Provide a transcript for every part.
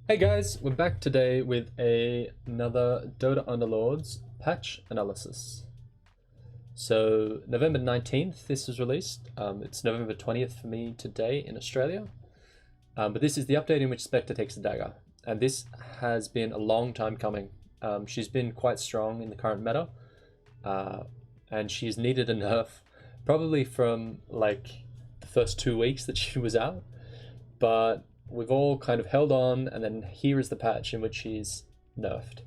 Hey guys, we're back today with another Dota Underlords patch analysis. So November 19th this was released. It's November 20th for me today in Australia. But this is the update in which Spectre takes a dagger. And this has been a long time coming. She's been quite strong in the current meta. And she's needed a nerf probably from like the first 2 weeks that she was out. But we've all kind of held on, and then here is the patch in which she's nerfed.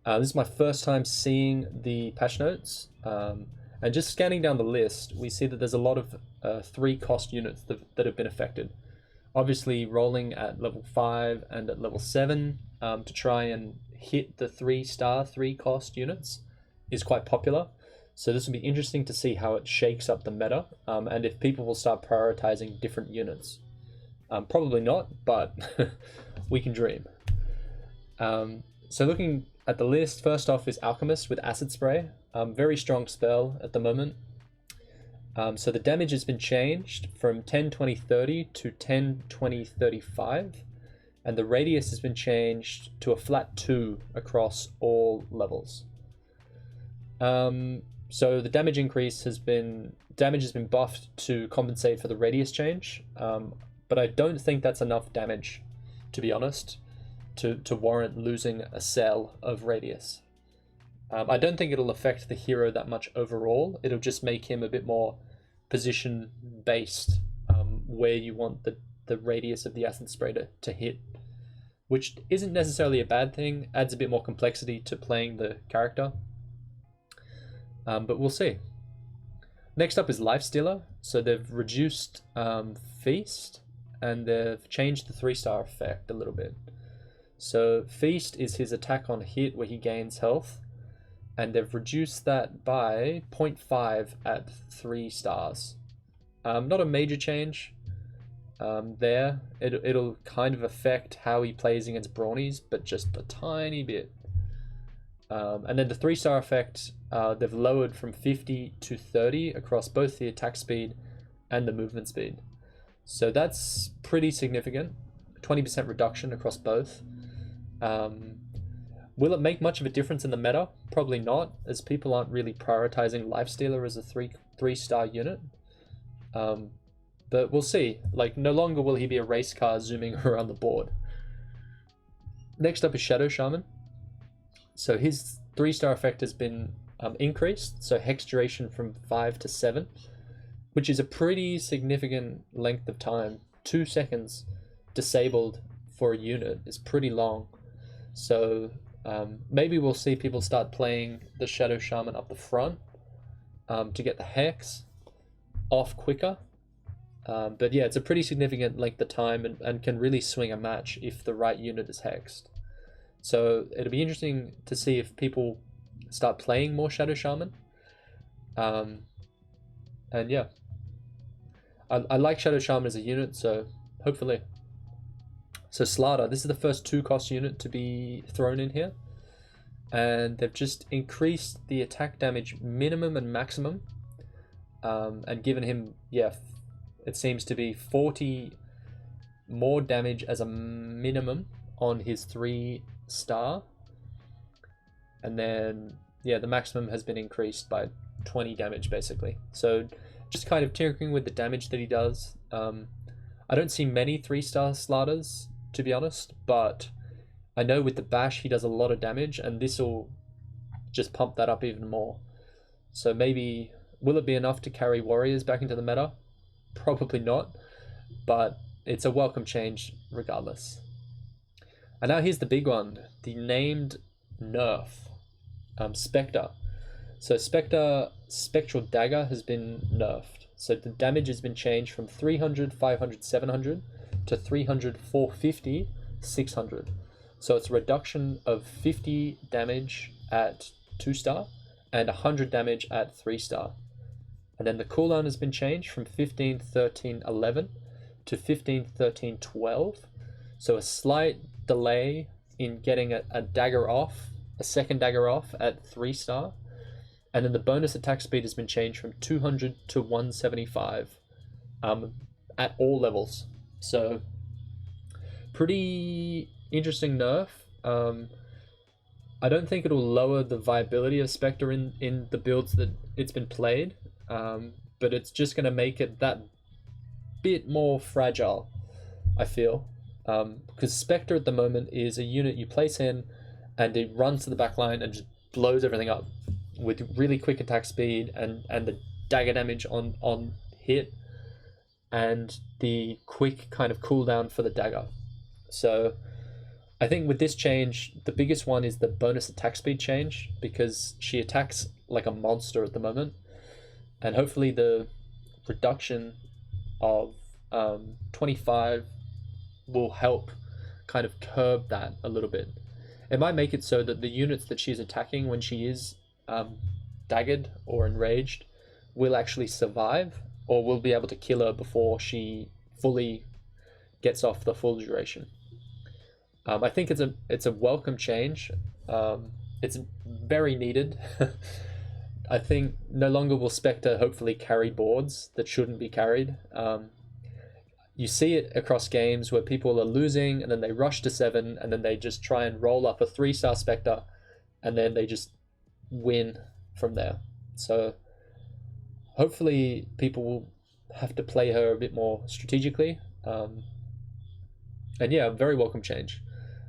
This is my first time seeing the patch notes, and just scanning down the list, we see that there's a lot of 3 cost units that have been affected. Obviously, rolling at level 5 and at level 7 to try and hit the 3-star 3 cost units is quite popular. So this will be interesting to see how it shakes up the meta, and if people will start prioritizing different units. Probably not, but we can dream. So looking at the list, first off is Alchemist with Acid Spray. Very strong spell at the moment. So the damage has been changed from 10, 20, 30 to 10, 20, 35. And the radius has been changed to a flat 2 across all levels. So the damage increase has been buffed to compensate for the radius change. But I don't think that's enough damage, to be honest, to warrant losing a cell of radius. I don't think it'll affect the hero that much overall. It'll just make him a bit more position-based, where you want the radius of the acid spray to hit, which isn't necessarily a bad thing. Adds a bit more complexity to playing the character. But we'll see. Next up is Lifestealer. So they've reduced Feast, and they've changed the 3-star effect a little bit. So Feast is his attack on hit where he gains health, and they've reduced that by 0.5 at 3 stars. Not a major change there. It'll kind of affect how he plays against Brawnies, but just a tiny bit. And then the 3-star effect, they've lowered from 50 to 30 across both the attack speed and the movement speed. So that's pretty significant, 20% reduction across both. Will it make much of a difference in the meta? Probably not, as people aren't really prioritizing Lifestealer as a 3-star unit. But we'll see. Like, no longer will he be a race car zooming around the board. Next up is Shadow Shaman. So his 3-star effect has been increased, so hex duration from 5 to 7. Which is a pretty significant length of time. 2 seconds disabled for a unit is pretty long. So maybe we'll see people start playing the Shadow Shaman up the front to get the hex off quicker. But yeah, it's a pretty significant length of time and can really swing a match if the right unit is hexed. So it'll be interesting to see if people start playing more Shadow Shaman. And yeah. I like Shadow Shaman as a unit, so hopefully. So Slardar, this is the first 2-cost unit to be thrown in here. And they've just increased the attack damage minimum and maximum. And given him, yeah, it seems to be 40 more damage as a minimum on his 3-star. And then, yeah, the maximum has been increased by 20 damage, basically. So just kind of tinkering with the damage that he does. I don't see many 3-star Slardars, to be honest, but I know with the bash he does a lot of damage, and this will just pump that up even more. So maybe, will it be enough to carry warriors back into the meta? Probably not, but it's a welcome change regardless. And now here's the big one, the named nerf, Spectre. So Spectral Dagger has been nerfed. So the damage has been changed from 300, 500, 700 to 300, 450, 600. So it's a reduction of 50 damage at 2-star and 100 damage at 3-star. And then the cooldown has been changed from 15, 13, 11 to 15, 13, 12. So a slight delay in getting a dagger off, a second dagger off at 3-star. And then the bonus attack speed has been changed from 200 to 175 at all levels. So pretty interesting nerf. I don't think it'll lower the viability of Spectre in the builds that it's been played, but it's just going to make it that bit more fragile, I feel. Because Spectre at the moment is a unit you place in and it runs to the back line and just blows everything up with really quick attack speed and the dagger damage on hit and the quick kind of cooldown for the dagger. So I think with this change, the biggest one is the bonus attack speed change, because she attacks like a monster at the moment, and hopefully the reduction of 25 will help kind of curb that a little bit. It might make it so that the units that she's attacking when she is daggered or enraged will actually survive, or will be able to kill her before she fully gets off the full duration. I think it's a welcome change. It's very needed. I think no longer will Spectre hopefully carry boards that shouldn't be carried. You see it across games where people are losing and then they rush to 7 and then they just try and roll up a 3-star Spectre and then they just win from there. So hopefully people will have to play her a bit more strategically. And yeah, very welcome change.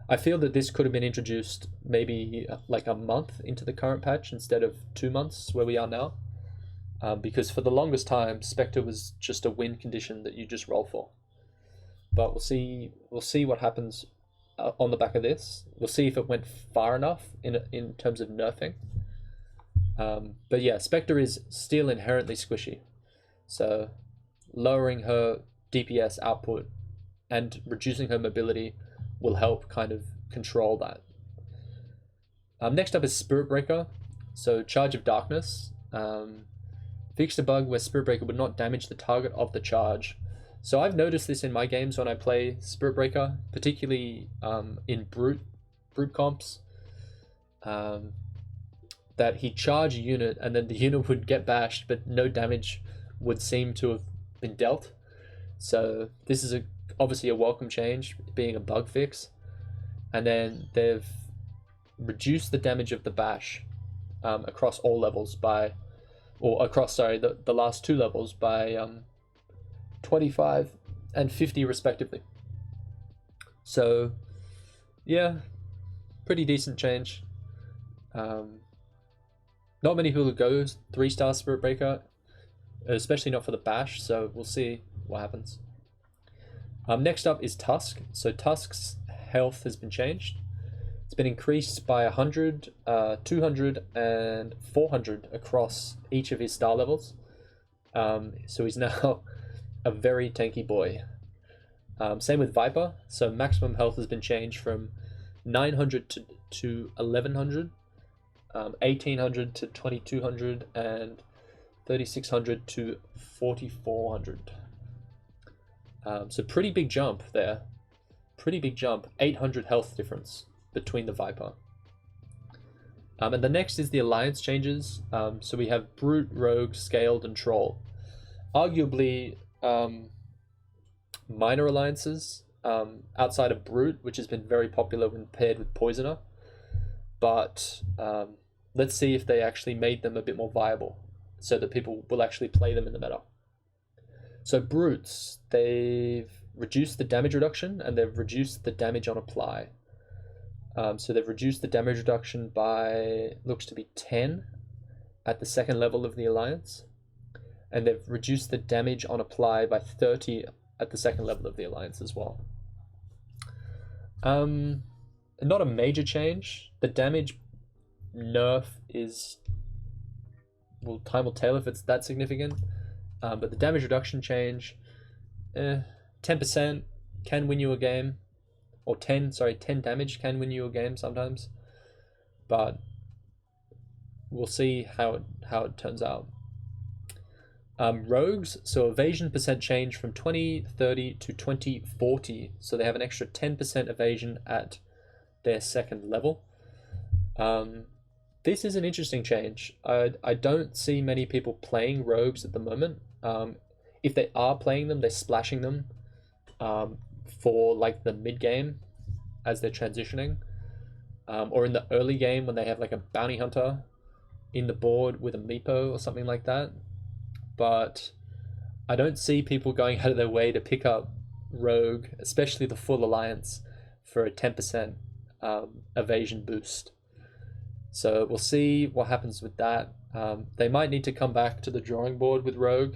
I feel that this could have been introduced maybe like a month into the current patch instead of 2 months where we are now. Because for the longest time, Spectre was just a win condition that you just roll for. But we'll see what happens on the back of this. We'll see if it went far enough in terms of nerfing. But yeah, Spectre is still inherently squishy. So lowering her DPS output and reducing her mobility will help kind of control that. Next up is Spirit Breaker. So Charge of Darkness. Fixed a bug where Spirit Breaker would not damage the target of the charge. So I've noticed this in my games when I play Spirit Breaker, particularly in brute comps, that he'd charge a unit and then the unit would get bashed, but no damage would seem to have been dealt. So this is obviously a welcome change, being a bug fix. And then they've reduced the damage of the bash across all levels by, or across, sorry, the last 2 levels by 25 and 50 respectively. So yeah, pretty decent change. Not many people go 3-star Spirit Breaker, especially not for the bash, so we'll see what happens. Next up is Tusk. So Tusk's health has been changed. It's been increased by 100, 200, and 400 across each of his star levels. So he's now a very tanky boy. Same with Viper. So maximum health has been changed from 900 to 1100, 1800 to 2200, and 3600 to 4400. So pretty big jump there. Pretty big jump. 800 health difference between the Viper. And the next is the alliance changes. So we have Brute, Rogue, Scaled, and Troll. Arguably minor alliances outside of Brute, which has been very popular when paired with Poisoner. But let's see if they actually made them a bit more viable so that people will actually play them in the meta. So Brutes, they've reduced the damage reduction and they've reduced the damage on apply. So they've reduced the damage reduction by, looks to be 10 at the 2nd level of the alliance. And they've reduced the damage on apply by 30 at the 2nd level of the alliance as well. Not a major change. The damage nerf is, well, time will tell if it's that significant. But the damage reduction change, 10% can win you a game, or 10 damage can win you a game sometimes. But we'll see how it turns out. Rogues, so evasion percent change from 2030 to 2040, so they have an extra 10% evasion at their 2nd level. This is an interesting change. I don't see many people playing rogues at the moment. If they are playing them, they're splashing them for like the mid game as they're transitioning, or in the early game when they have like a bounty hunter in the board with a meepo or something like that. But I don't see people going out of their way to pick up Rogue, especially the full alliance, for a 10% evasion boost. So we'll see what happens with that. They might need to come back to the drawing board with Rogue,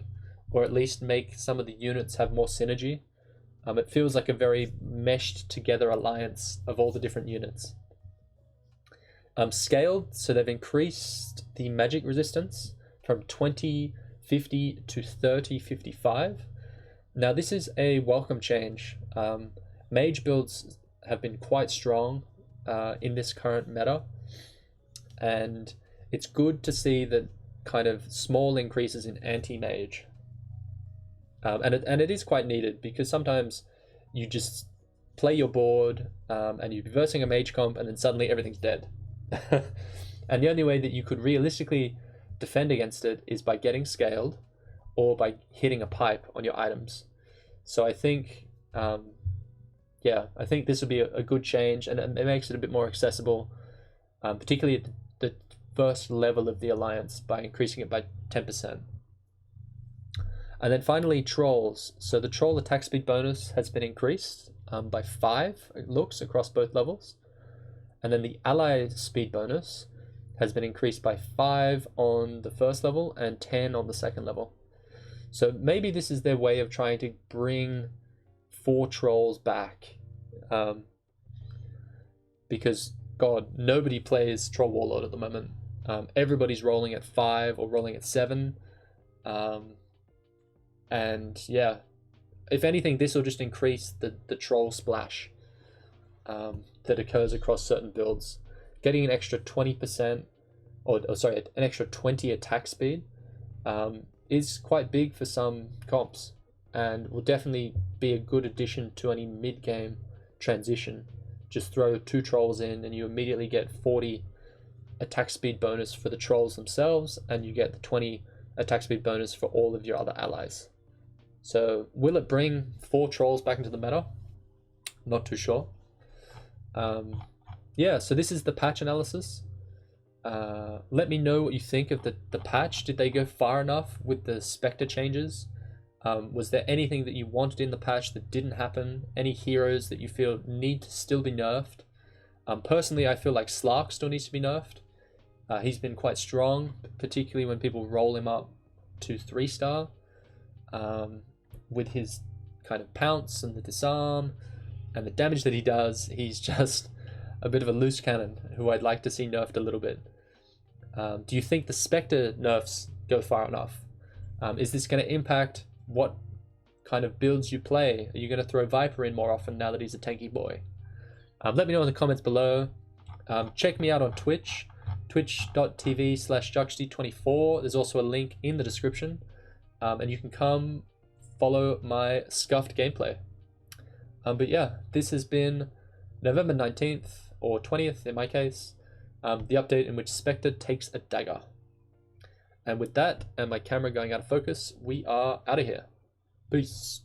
or at least make some of the units have more synergy. It feels like a very meshed together alliance of all the different units. Scaled, so they've increased the magic resistance from 2050 to 3055. Now this is a welcome change. Mage builds have been quite strong in this current meta, and it's good to see that kind of small increases in anti-mage. And it is quite needed, because sometimes you just play your board and you're versing a mage comp and then suddenly everything's dead. And the only way that you could realistically defend against it is by getting scaled or by hitting a pipe on your items. So I think, yeah, I think this would be a good change, and it makes it a bit more accessible, particularly at the first level of the alliance, by increasing it by 10%. And then finally, trolls. So the troll attack speed bonus has been increased by 5, it looks, across both levels. And then the ally speed bonus has been increased by 5 on the first level and 10 on the second level. So maybe this is their way of trying to bring 4 trolls back. Because, God, nobody plays Troll Warlord at the moment. Everybody's rolling at 5 or rolling at 7. And yeah, if anything, this will just increase the troll splash that occurs across certain builds. Getting an extra 20%, or sorry, an extra 20 attack speed is quite big for some comps, and will definitely be a good addition to any mid-game transition. Just throw 2 trolls in and you immediately get 40 attack speed bonus for the trolls themselves, and you get the 20 attack speed bonus for all of your other allies. So will it bring 4 trolls back into the meta? Not too sure. Yeah, so this is the patch analysis. Let me know what you think of the patch. Did they go far enough with the Spectre changes? Was there anything that you wanted in the patch that didn't happen? Any heroes that you feel need to still be nerfed? Personally, I feel like Slark still needs to be nerfed. He's been quite strong, particularly when people roll him up to 3-star. With his kind of pounce and the disarm and the damage that he does, he's just a bit of a loose cannon who I'd like to see nerfed a little bit. Do you think the Spectre nerfs go far enough? Is this going to impact what kind of builds you play? Are you going to throw Viper in more often now that he's a tanky boy? Let me know in the comments below. Check me out on Twitch, twitch.tv/juxty24. There's also a link in the description, and you can come follow my scuffed gameplay. But yeah, this has been November 19th, or 20th in my case, the update in which Spectre takes a dagger. And with that, and my camera going out of focus, we are out of here. Peace.